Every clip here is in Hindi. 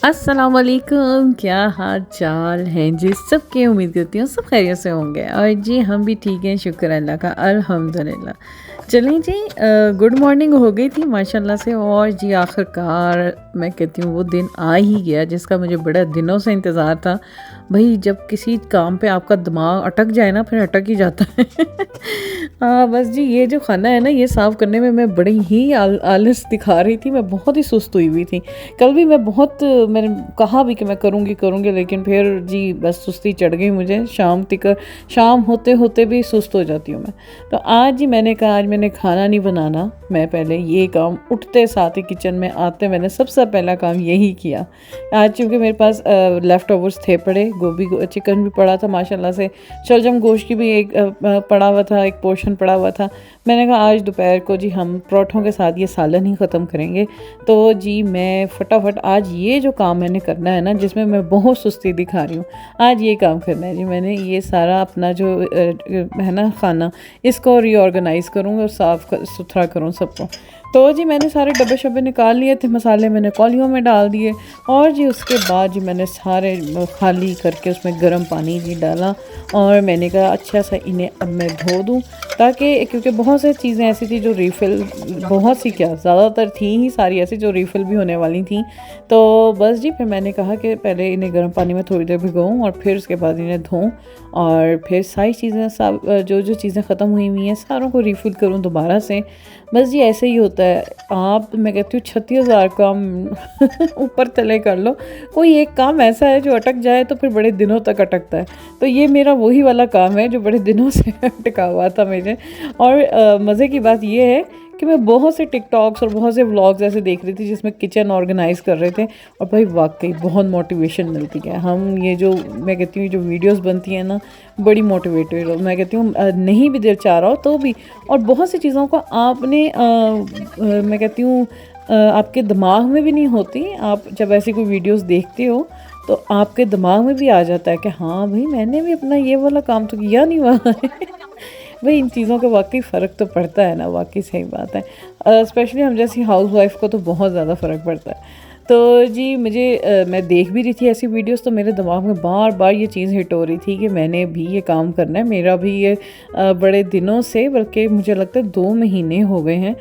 अस्सलाम वालेकुम, क्या हाल चाल हैं जी सबके। उम्मीद करती हूँ सब खैरियत से होंगे और जी हम भी ठीक हैं, शुक्र अल्लाह का, अल्हम्दुलिल्लाह। चलें जी, गुड मॉर्निंग हो गई थी माशाल्लाह से। और जी आखिरकार मैं कहती हूँ वो दिन आ ही गया जिसका मुझे बड़ा दिनों से इंतज़ार था। भाई जब किसी काम पे आपका दिमाग अटक जाए ना, फिर अटक ही जाता है। हाँ बस जी, ये जो खाना है ना, ये साफ़ करने में मैं बड़ी ही आलस दिखा रही थी। मैं बहुत ही सुस्त हुई हुई थी। कल भी मैंने कहा भी कि मैं करूँगी, लेकिन फिर जी बस सुस्ती चढ़ गई मुझे। शाम होते होते भी सुस्त हो जाती हूँ मैं। तो आज जी मैंने कहा आज मैंने खाना नहीं बनाना। मैं पहले ये काम उठते साथ ही किचन में आते मैंने सबसे पहला काम यही किया। आज चूँकि मेरे पास लेफ़्ट ओवर्स थे पड़े, चिकन भी पड़ा था माशाल्लाह से, शलजम गोश्त की भी एक पड़ा हुआ था, एक पोर्शन पड़ा हुआ था। मैंने कहा आज दोपहर को जी हम परोठों के साथ ये सालन ही ख़त्म करेंगे। तो जी मैं फटाफट आज ये जो काम मैंने करना है ना, जिसमें मैं बहुत सुस्ती दिखा रही हूँ, आज ये काम करना है जी। मैंने ये सारा अपना जो है ना खाना, इसको रीऑर्गेनाइज़ करूँगी और साफ़ सुथरा करूँ सबको। तो जी मैंने सारे डब्बे शब्बे निकाल लिए थे, मसाले मैंने कौलियों में डाल दिए और जी उसके बाद जी मैंने सारे खाली करके उसमें गर्म पानी जी डाला और मैंने कहा अच्छा सा इन्हें अब मैं धो दूँ, ताकि क्योंकि बहुत सारी चीज़ें ऐसी थी जो रीफ़िल, बहुत सी क्या ज़्यादातर थी ही सारी ऐसी जो रीफ़िल भी होने वाली थी। तो बस जी फिर मैंने कहा कि पहले इन्हें गर्म पानी में थोड़ी देर भिगोऊँ और फिर उसके बाद इन्हें धोऊँ और फिर सारी चीज़ें सब जो चीज़ें ख़त्म हुई हुई हैं सारों को रीफ़िल करूँ दोबारा से। बस जी ऐसे ही होता है। मैं कहती हूँ 36,000 काम ऊपर तले कर लो, कोई एक काम ऐसा है जो अटक जाए तो फिर बड़े दिनों तक अटकता है। तो ये मेरा वही वाला काम है जो बड़े दिनों से अटका हुआ था मुझे। और मज़े की बात ये है कि मैं बहुत से टिकटॉक्स और बहुत से व्लॉग्स ऐसे देख रही थी जिसमें किचन ऑर्गेनाइज़ कर रहे थे और भाई वाकई बहुत मोटिवेशन मिलती है। हम ये जो मैं कहती हूँ जो वीडियोस बनती हैं ना, बड़ी मोटिवेटेड हो, मैं कहती हूँ नहीं भी दिल चाह रहा हो तो भी। और बहुत सी चीज़ों को आपने मैं कहती हूँ आपके दिमाग में भी नहीं होती। आप जब ऐसी कोई वीडियोस देखते हो तो आपके दिमाग में भी आ जाता है कि हाँ भाई मैंने भी अपना ये वाला काम तो किया नहीं हुआ है। भाई इन चीज़ों का वाकई फ़र्क तो पड़ता है ना, वाकई सही बात है। स्पेशली हम जैसी हाउस वाइफ को तो बहुत ज़्यादा फ़र्क पड़ता है। तो जी मैं देख भी रही थी ऐसी वीडियोस, तो मेरे दिमाग में बार बार ये चीज़ हिट हो रही थी कि मैंने भी ये काम करना है। मेरा भी ये बड़े दिनों से, बल्कि मुझे लगता है 2 महीने हो गए हैं।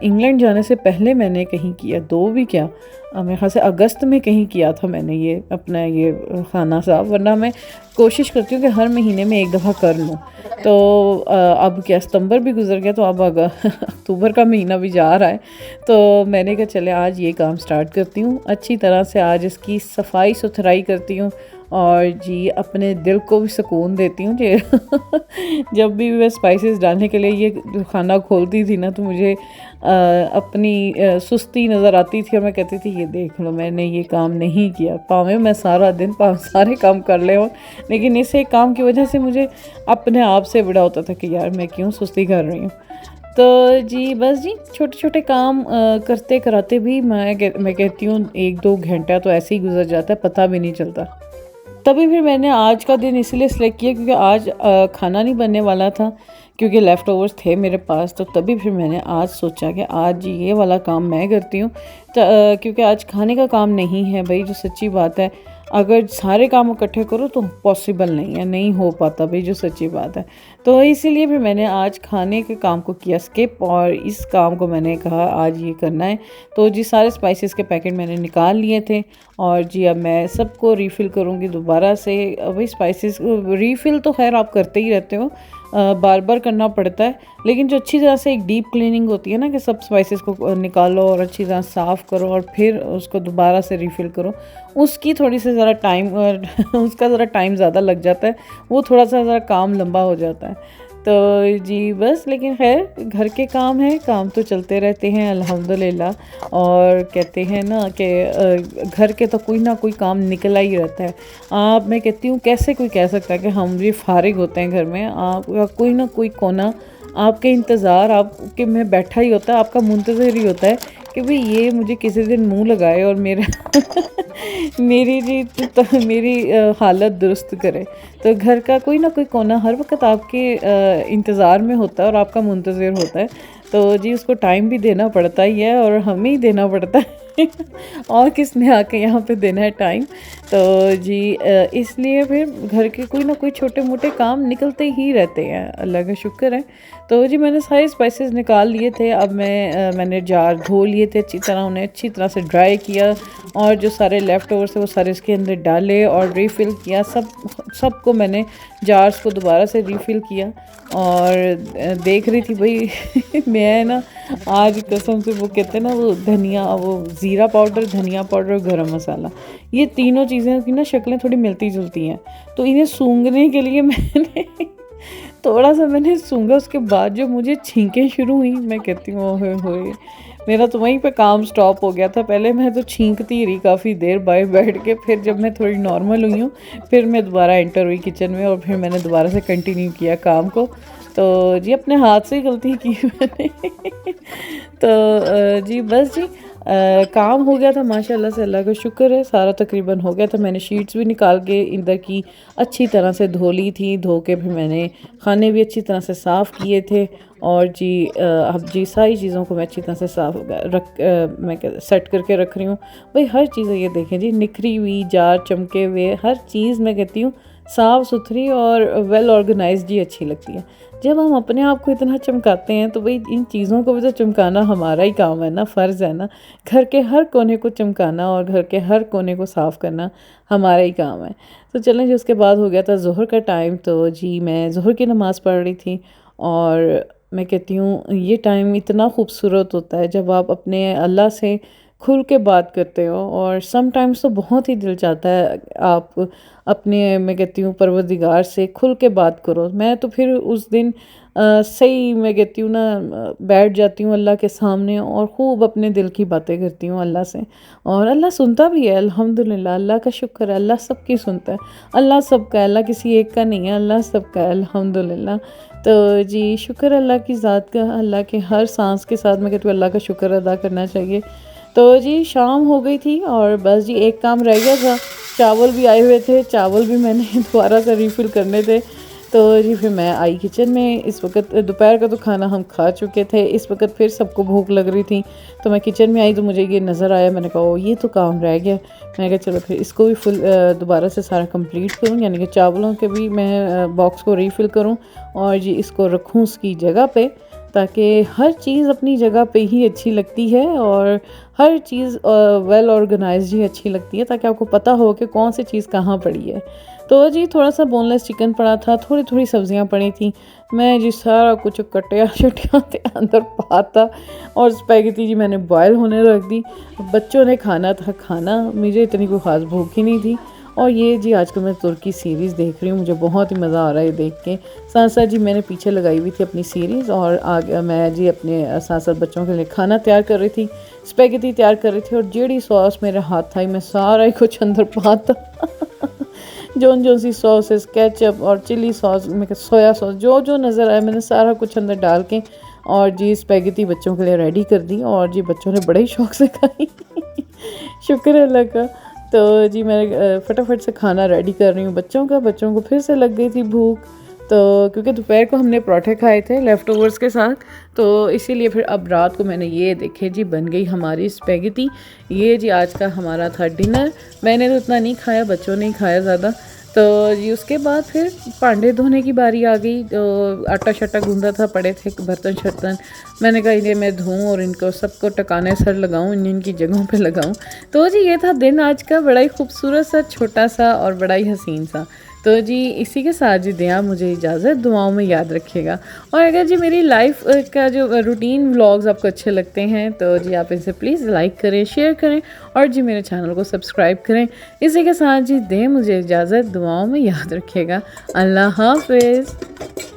इंग्लैंड जाने से पहले मैंने कहीं किया, 2 भी क्या, मेरे ख्याल से अगस्त में कहीं किया था मैंने ये अपना ये खाना साफ़। वरना मैं कोशिश करती हूँ कि हर महीने में एक दफ़ा कर लूँ। तो अब क्या सितंबर भी गुजर गया, तो अब अक्टूबर का महीना भी जा रहा है। तो मैंने कहा चले आज ये काम स्टार्ट करती हूँ, अच्छी तरह से आज इसकी सफाई सुथराई करती हूँ और जी अपने दिल को भी सुकून देती हूँ कि जब भी मैं स्पाइसेस डालने के लिए ये खाना खोलती थी ना, तो मुझे अपनी सुस्ती नज़र आती थी और मैं कहती थी ये देख लो मैंने ये काम नहीं किया। पावे मैं सारा दिन सारे काम कर ले हो, लेकिन इस एक काम की वजह से मुझे अपने आप से बड़ा होता था कि यार मैं क्यों सुस्ती कर रही हूँ। तो जी बस जी छोटे छोटे काम करते कराते भी मैं कहती हूँ 1-2 घंटा तो ऐसे ही गुजर जाता है, पता भी नहीं चलता। तभी फिर मैंने आज का दिन इसलिए सेलेक्ट किया क्योंकि आज खाना नहीं बनने वाला था, क्योंकि लेफ़्ट ओवर्स थे मेरे पास। तो तभी फिर मैंने आज सोचा कि आज ये वाला काम मैं करती हूँ। क्योंकि आज खाने का काम नहीं है भाई, जो सच्ची बात है। अगर सारे काम इकट्ठे करो तो पॉसिबल नहीं है, नहीं हो पाता भाई, जो सच्ची बात है। तो इसीलिए फिर मैंने आज खाने के काम को किया स्किप और इस काम को मैंने कहा आज ये करना है। तो जी सारे स्पाइसेस के पैकेट मैंने निकाल लिए थे और जी अब मैं सबको रीफ़िल करूँगी दोबारा से। भाई स्पाइसेस रीफ़िल तो खैर आप करते ही रहते हो, बार बार करना पड़ता है, लेकिन जो अच्छी तरह से एक डीप क्लीनिंग होती है ना, कि सब स्पाइसेस को निकालो और अच्छी तरह साफ़ करो और फिर उसको दोबारा से रीफ़िल करो, उसकी थोड़ी सी ज़रा टाइम उसका ज़रा टाइम ज़्यादा लग जाता है, वो थोड़ा सा ज़रा काम लंबा हो जाता है। तो जी बस, लेकिन खैर घर के काम हैं, काम तो चलते रहते हैं अल्हम्दुलिल्लाह। और कहते हैं ना कि घर के तो कोई ना कोई काम निकला ही रहता है। मैं कहती हूँ कैसे कोई कह सकता है कि हम भी फारिग होते हैं घर में, आपका कोई ना कोई कोना आपके इंतज़ार आपके में बैठा ही होता है, आपका मुंतज़िर ही होता है कि भाई ये मुझे किसी दिन मुंह लगाए और मेरा मेरी हालत दुरुस्त करे। तो घर का कोई ना कोई कोना हर वक्त आपके इंतज़ार में होता है और आपका मुंतज़िर होता है। तो जी उसको टाइम भी देना पड़ता ही है और हमें ही देना पड़ता है और किसने आके यहाँ पे देना है टाइम। तो जी इसलिए फिर घर के कोई ना कोई छोटे मोटे काम निकलते ही रहते हैं, अल्लाह का शुक्र है। तो जी मैंने सारे स्पाइसेस निकाल लिए थे। अब मैंने जार धो लिए थे अच्छी तरह, उन्हें अच्छी तरह से ड्राई किया और जो सारे लेफ़्ट ओवर्स थे वो सारे इसके अंदर डाले और रीफ़िल किया। सबको मैंने जार्स को दोबारा से रीफ़िल किया और देख रही थी भाई मैं ना आज कसम से वो कहते हैं ना वो धनिया, वो ज़ीरा पाउडर, धनिया पाउडर और गरम मसाला, ये तीनों चीज़ें की ना शक्लें थोड़ी मिलती जुलती हैं। तो इन्हें सूंघने के लिए मैंने थोड़ा सा मैंने सूंघा, उसके बाद जो मुझे छींकें शुरू हुई, मैं कहती हूँ ओए होए, मेरा तो वहीं पे काम स्टॉप हो गया था। पहले मैं तो छींकती रही काफ़ी देर बाहर बैठ के, फिर जब मैं थोड़ी नॉर्मल हुई हूँ फिर मैं दोबारा एंटर हुई किचन में और फिर मैंने दोबारा से कंटिन्यू किया काम को। तो जी अपने हाथ से ही गलती की मैंने तो जी बस जी काम हो गया था माशाल्लाह से, अल्लाह का शुक्र है, सारा तकरीबन हो गया था। मैंने शीट्स भी निकाल के इंदर की अच्छी तरह से धो ली थी, धो के फिर मैंने खाने भी अच्छी तरह से साफ़ किए थे। और जी अब जी सारी चीज़ों को मैं अच्छी तरह से मैं सेट करके रख रही हूँ भाई। हर चीज़ ये देखें जी, निखरी हुई जार, चमके हुए, हर चीज़ मैं कहती हूँ साफ़ सुथरी और वेल ऑर्गेनाइज्ड जी अच्छी लगती है। जब हम अपने आप को इतना चमकाते हैं तो भाई इन चीज़ों को भी तो चमकाना हमारा ही काम है ना, फ़र्ज़ है ना। घर के हर कोने को चमकाना और घर के हर कोने को साफ़ करना हमारा ही काम है। तो चलें जी, उसके बाद हो गया था ज़ोहर का टाइम। तो जी मैं ज़ोहर की नमाज़ पढ़ रही थी और मैं कहती हूँ ये टाइम इतना खूबसूरत होता है जब आप अपने अल्लाह से खुल के बात करते हो। और समटाइम्स तो बहुत ही दिल चाहता है आप अपने, मैं कहती हूँ, परवरदिगार से खुल के बात करो। मैं तो फिर उस दिन सही मैं कहती हूँ ना बैठ जाती हूँ अल्लाह के सामने और ख़ूब अपने दिल की बातें करती हूँ अल्लाह से। और अल्लाह सुनता भी है अल्हम्दुलिल्लाह, अल्लाह का शुक्र है, अल्लाह सबकी सुनता है। अल्लाह सबका है, अल्लाह किसी एक का नहीं है, अल्लाह सबका है अल्हम्दुलिल्लाह। तो जी शुक्र अल्लाह की ज़ात का, अल्लाह के हर सांस के साथ मैं कहती हूँ अल्लाह का शुक्र अदा करना चाहिए। तो जी शाम हो गई थी और बस जी एक काम रह गया था, चावल भी आए हुए थे, चावल भी मैंने दोबारा से रीफ़िल करने थे। तो जी फिर मैं आई किचन में। इस वक्त दोपहर का तो खाना हम खा चुके थे, इस वक्त फिर सबको भूख लग रही थी। तो मैं किचन में आई तो मुझे ये नज़र आया, मैंने कहा ओ ये तो काम रह गया। मैंने कहा चलो फिर इसको भी फुल दोबारा से सारा कंप्लीट करूँ, यानी कि चावलों के भी मैं बॉक्स को रीफ़िल करूँ और जी इसको रखूँ उसकी जगह पे, ताकि हर चीज़ अपनी जगह पे ही अच्छी लगती है और हर चीज़ वेल ऑर्गेनाइज्ड ही अच्छी लगती है, ताकि आपको पता हो कि कौन सी चीज़ कहाँ पड़ी है। तो जी थोड़ा सा बोनलेस चिकन पड़ा था, थोड़ी थोड़ी सब्जियां पड़ी थी, मैं जी सारा कुछ कटिया शटिया के अंदर पाता और स्पैगेटी जी मैंने बॉयल होने रख दी। बच्चों ने खाना था खाना, मुझे इतनी कोई ख़ास भूख ही नहीं थी। और ये जी आजकल मैं तुर्की सीरीज़ देख रही हूँ, मुझे बहुत ही मज़ा आ रहा है देख के। साथ साथ जी मैंने पीछे लगाई हुई थी अपनी सीरीज़ और आगे मैं जी अपने साथ साथ बच्चों के लिए खाना तैयार कर रही थी, स्पैगेटी तैयार कर रही थी। और जेडी सॉस मेरे हाथ था मैं सारा ही कुछ अंदर पाता जो सी सॉसेस, केचप और चिली सॉस, मैं सोया सॉस, जो जो नज़र आया मैंने सारा कुछ अंदर डाल के और जी स्पैगेटी बच्चों के लिए रेडी कर दी और जी बच्चों ने बड़े ही शौक़ से खाई शुक्र है अल्लाह का। तो जी मैं फटाफट से खाना रेडी कर रही हूँ बच्चों का। बच्चों को फिर से लग गई थी भूख, तो क्योंकि दोपहर को हमने पराठे खाए थे लेफ़्ट ओवर्स के साथ, तो इसीलिए फिर अब रात को मैंने ये देखे जी बन गई हमारी स्पैगेटी। ये जी आज का हमारा था डिनर। मैंने तो इतना नहीं खाया, बच्चों ने ही खाया ज़्यादा। तो जी उसके बाद फिर भांडे धोने की बारी आ गई। तो आटा शटा गूंदा था, पड़े थे बर्तन शर्तन, मैंने कहा इन्हें मैं धोऊं और इनको सबको टकाने सर लगाऊं, इनकी जगहों पे लगाऊं। तो जी ये था दिन आज का, बड़ा ही खूबसूरत सा, छोटा सा और बड़ा ही हसीन सा। तो जी इसी के साथ जी दें आप मुझे इजाज़त, दुआओं में याद रखिएगा। और अगर जी मेरी लाइफ का जो रूटीन व्लॉग्स आपको अच्छे लगते हैं तो जी आप इसे प्लीज़ लाइक करें, शेयर करें और जी मेरे चैनल को सब्सक्राइब करें। इसी के साथ जी दें मुझे इजाज़त, दुआओं में याद रखिएगा। अल्लाह हाफ़िज़।